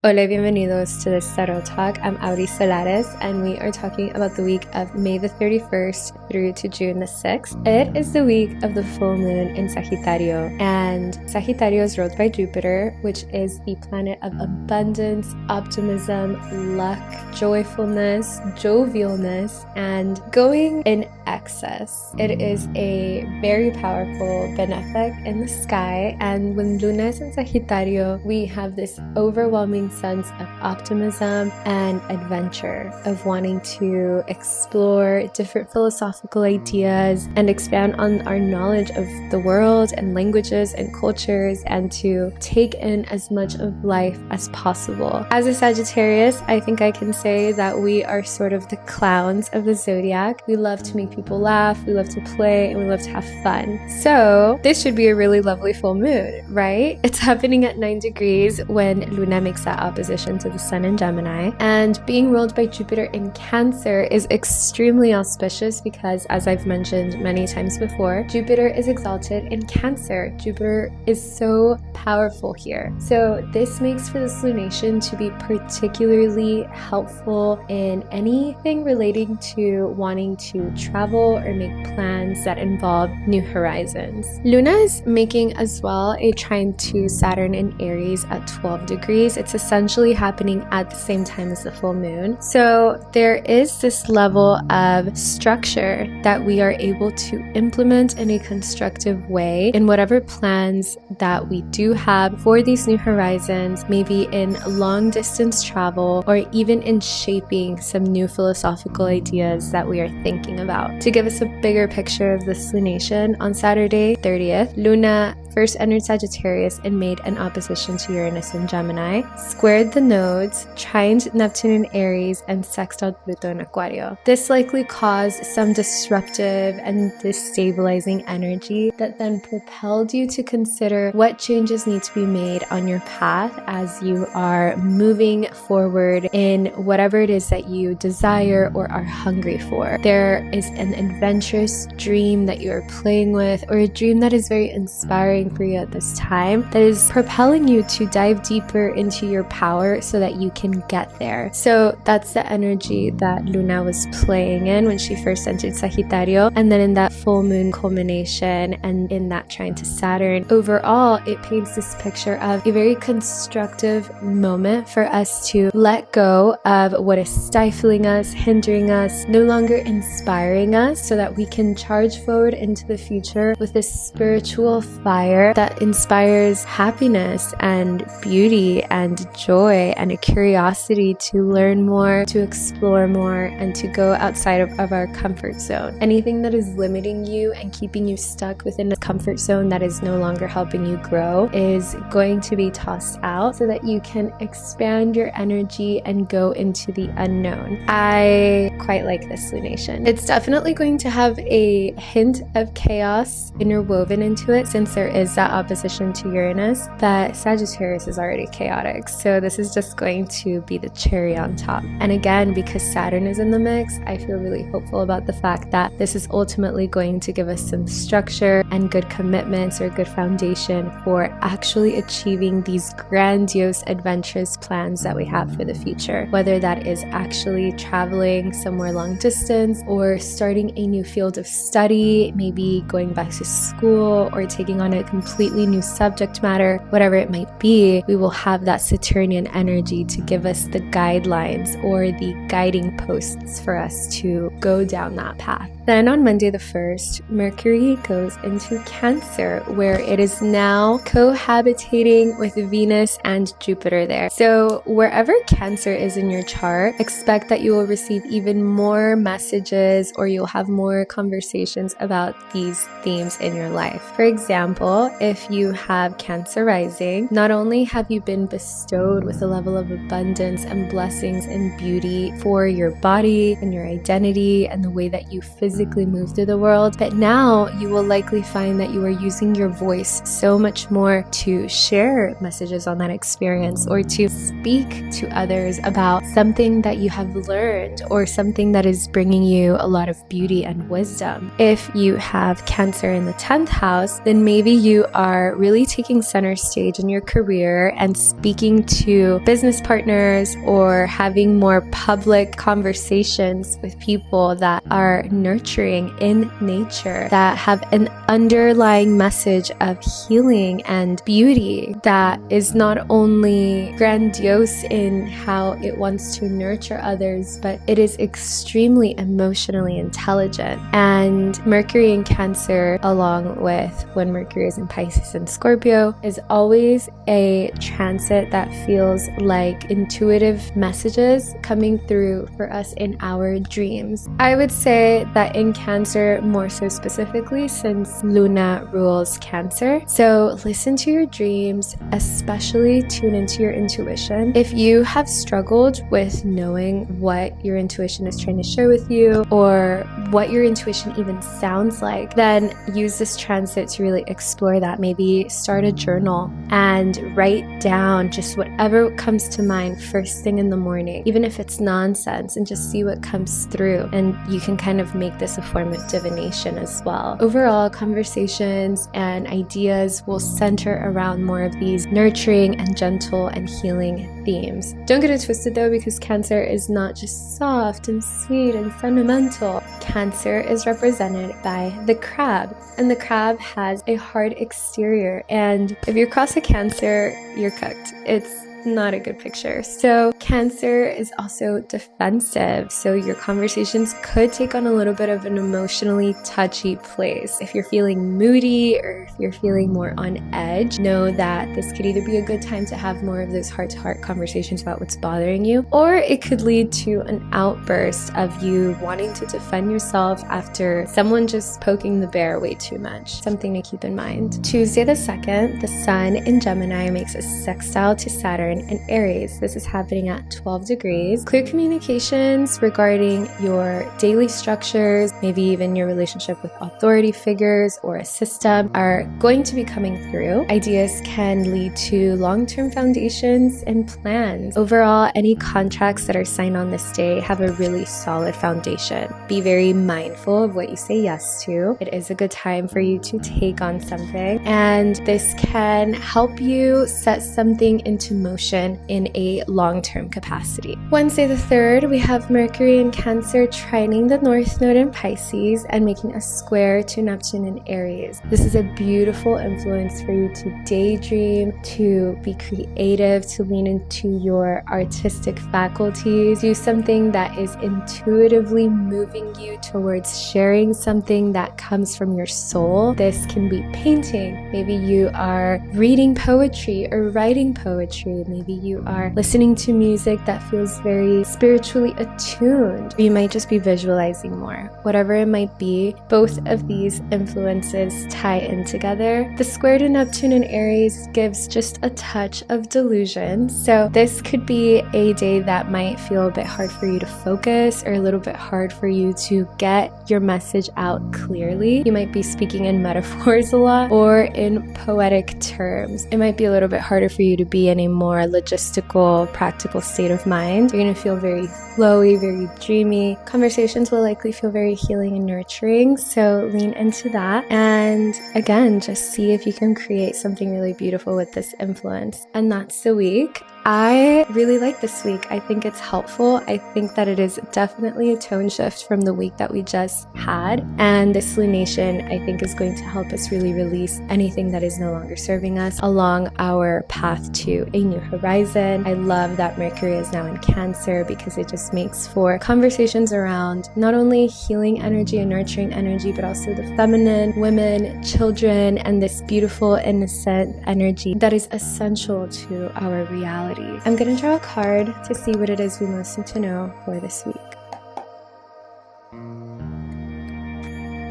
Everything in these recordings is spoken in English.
Hola, bienvenidos to this Tarot Talk. I'm Auri Solares, and we are talking about the week of May the 31st through to June the 6th. It is the week of the full moon in Sagittario, and Sagittario is ruled by Jupiter, which is the planet of abundance, optimism, luck, joyfulness, jovialness, and going in excess. It is a very powerful benefic in the sky, and when Luna is in Sagittario, we have this overwhelming sense of optimism and adventure, of wanting to explore different philosophical ideas and expand on our knowledge of the world and languages and cultures, and to take in as much of life as possible. As a Sagittarius, I think I can say that we are sort of the clowns of the zodiac. We love to make people laugh, we love to play, and we love to have fun. So this should be a really lovely full moon, right? It's happening at 9 degrees when Luna makes that opposition to the Sun in Gemini, and being ruled by Jupiter in Cancer is extremely auspicious because, as I've mentioned many times before, Jupiter is exalted in Cancer. Jupiter is so powerful here. So this makes for this lunation to be particularly helpful in anything relating to wanting to travel or make plans that involve new horizons. Luna is making as well a trine to Saturn in Aries at 12 degrees. It's essentially happening at the same time as the full moon. So there is this level of structure that we are able to implement in a constructive way in whatever plans that we do have for these new horizons, maybe in long distance travel or even in shaping some new philosophical ideas that we are thinking about. To give us a bigger picture of this lunation, on Saturday 30th, Luna first entered Sagittarius and made an opposition to Uranus in Gemini, squared the nodes, trined Neptune in Aries, and sextiled Pluto in Aquario. This likely caused some disruptive and destabilizing energy that then propelled you to consider what changes need to be made on your path as you are moving forward in whatever it is that you desire or are hungry for. There is an adventurous dream that you are playing with, or a dream that is very inspiring for you at this time, that is propelling you to dive deeper into your power so that you can get there. So that's the energy that Luna was playing in when she first entered Sagittario, and then in that full moon culmination and in that trine to Saturn. Overall, it paints this picture of a very constructive moment for us to let go of what is stifling us, hindering us, no longer inspiring us, so that we can charge forward into the future with this spiritual fire that inspires happiness and beauty and joy and a curiosity to learn more, to explore more, and to go outside of our comfort zone. Anything that is limiting you and keeping you stuck within a comfort zone that is no longer helping you grow is going to be tossed out so that you can expand your energy and go into the unknown. I quite like this lunation. It's definitely going to have a hint of chaos interwoven into it, since there is that opposition to Uranus, but Sagittarius is already chaotic, so this is just going to be the cherry on top. And again, because Saturn is in the mix, I feel really hopeful about the fact that this is ultimately going to give us some structure and good commitments or good foundation for actually achieving these grandiose adventurous plans that we have for the future, whether that is actually traveling somewhere long distance or starting a new field of study, maybe going back to school or taking on a completely new subject matter. Whatever it might be, we will have that Saturnian energy to give us the guidelines or the guiding posts for us to go down that path. Then on Monday the 1st, Mercury goes into Cancer, where it is now cohabitating with Venus and Jupiter there. So wherever Cancer is in your chart, expect that you will receive even more messages, or you'll have more conversations about these themes in your life. For example, if you have Cancer rising, not only have you been bestowed with a level of abundance and blessings and beauty for your body and your identity and the way that you physically physically move through the world. But now you will likely find that you are using your voice so much more to share messages on that experience, or to speak to others about something that you have learned, or something that is bringing you a lot of beauty and wisdom. If you have Cancer in the 10th house, then maybe you are really taking center stage in your career and speaking to business partners, or having more public conversations with people that are nurturing in nature, that have an underlying message of healing and beauty that is not only grandiose in how it wants to nurture others, but it is extremely emotionally intelligent. And Mercury in Cancer, along with when Mercury is in Pisces and Scorpio, is always a transit that feels like intuitive messages coming through for us in our dreams. I would say that in Cancer, more so specifically, since Luna rules Cancer. So listen to your dreams, especially tune into your intuition. If you have struggled with knowing what your intuition is trying to share with you, or what your intuition even sounds like, then use this transit to really explore that. Maybe start a journal and write down just whatever comes to mind first thing in the morning, even if it's nonsense, and just see what comes through. And you can kind of make this a form of divination as well. Overall, conversations and ideas will center around more of these nurturing and gentle and healing themes. Don't get it twisted though, because Cancer is not just soft and sweet and sentimental. Cancer is represented by the crab, and the crab has a hard exterior, and if you cross a Cancer, you're cooked. It's not a good picture. So Cancer is also defensive, so your conversations could take on a little bit of an emotionally touchy place. If you're feeling moody, or if you're feeling more on edge, know that this could either be a good time to have more of those heart-to-heart conversations about what's bothering you, or it could lead to an outburst of you wanting to defend yourself after someone just poking the bear way too much. Something to keep in mind. Tuesday the 2nd, the Sun in Gemini makes a sextile to Saturn in Aries. This is happening at 12 degrees. Clear communications regarding your daily structures, maybe even your relationship with authority figures or a system, are going to be coming through. Ideas can lead to long-term foundations and plans. Overall, any contracts that are signed on this day have a really solid foundation. Be very mindful of what you say yes to. It is a good time for you to take on something, and this can help you set something into motion in a long-term capacity. Wednesday the 3rd, we have Mercury in Cancer trining the North Node in Pisces and making a square to Neptune in Aries. This is a beautiful influence for you to daydream, to be creative, to lean into your artistic faculties, do something that is intuitively moving you towards sharing something that comes from your soul. This can be painting. Maybe you are reading poetry or writing poetry. Maybe you are listening to music that feels very spiritually attuned. You might just be visualizing more. Whatever it might be, both of these influences tie in together. The square to Neptune in Aries gives just a touch of delusion. So this could be a day that might feel a bit hard for you to focus, or a little bit hard for you to get your message out clearly. You might be speaking in metaphors a lot, or in poetic terms. It might be a little bit harder for you to be in a more logistical, practical state of mind. You're going to feel very flowy, very dreamy. Conversations will likely feel very healing and nurturing, so lean into that. And again, just see if you can create something really beautiful with this influence. And that's the week. I really like this week. I think it's helpful. I think that it is definitely a tone shift from the week that we just had. And this lunation, I think, is going to help us really release anything that is no longer serving us along our path to a new horizon. I love that Mercury is now in Cancer, because it just makes for conversations around not only healing energy and nurturing energy, but also the feminine, women, children, and this beautiful, innocent energy that is essential to our reality. I'm going to draw a card to see what it is we most need to know for this week.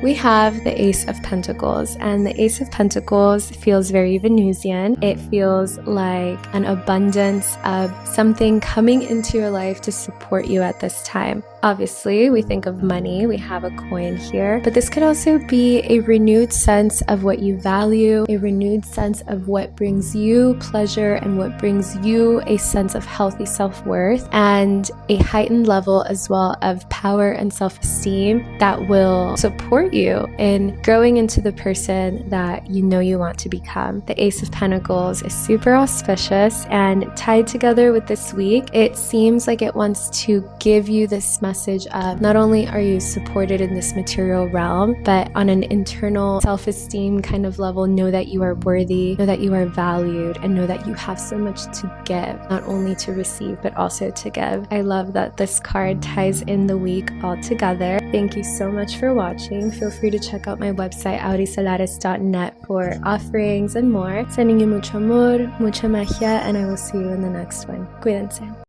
We have the Ace of Pentacles, and the Ace of Pentacles feels very Venusian. It feels like an abundance of something coming into your life to support you at this time. Obviously, we think of money, we have a coin here, but this could also be a renewed sense of what you value, a renewed sense of what brings you pleasure and what brings you a sense of healthy self-worth, and a heightened level as well of power and self-esteem that will support you in growing into the person that you know you want to become. The Ace of Pentacles is super auspicious, and tied together with this week, it seems like it wants to give you this message of not only are you supported in this material realm, but on an internal self-esteem kind of level, know that you are worthy, know that you are valued, and know that you have so much to give, not only to receive, but also to give. I love that this card ties in the week all together. Thank you so much for watching. Feel free to check out my website, aurisolares.net, for offerings and more. Sending you mucho amor, mucha magia, and I will see you in the next one. Cuídense.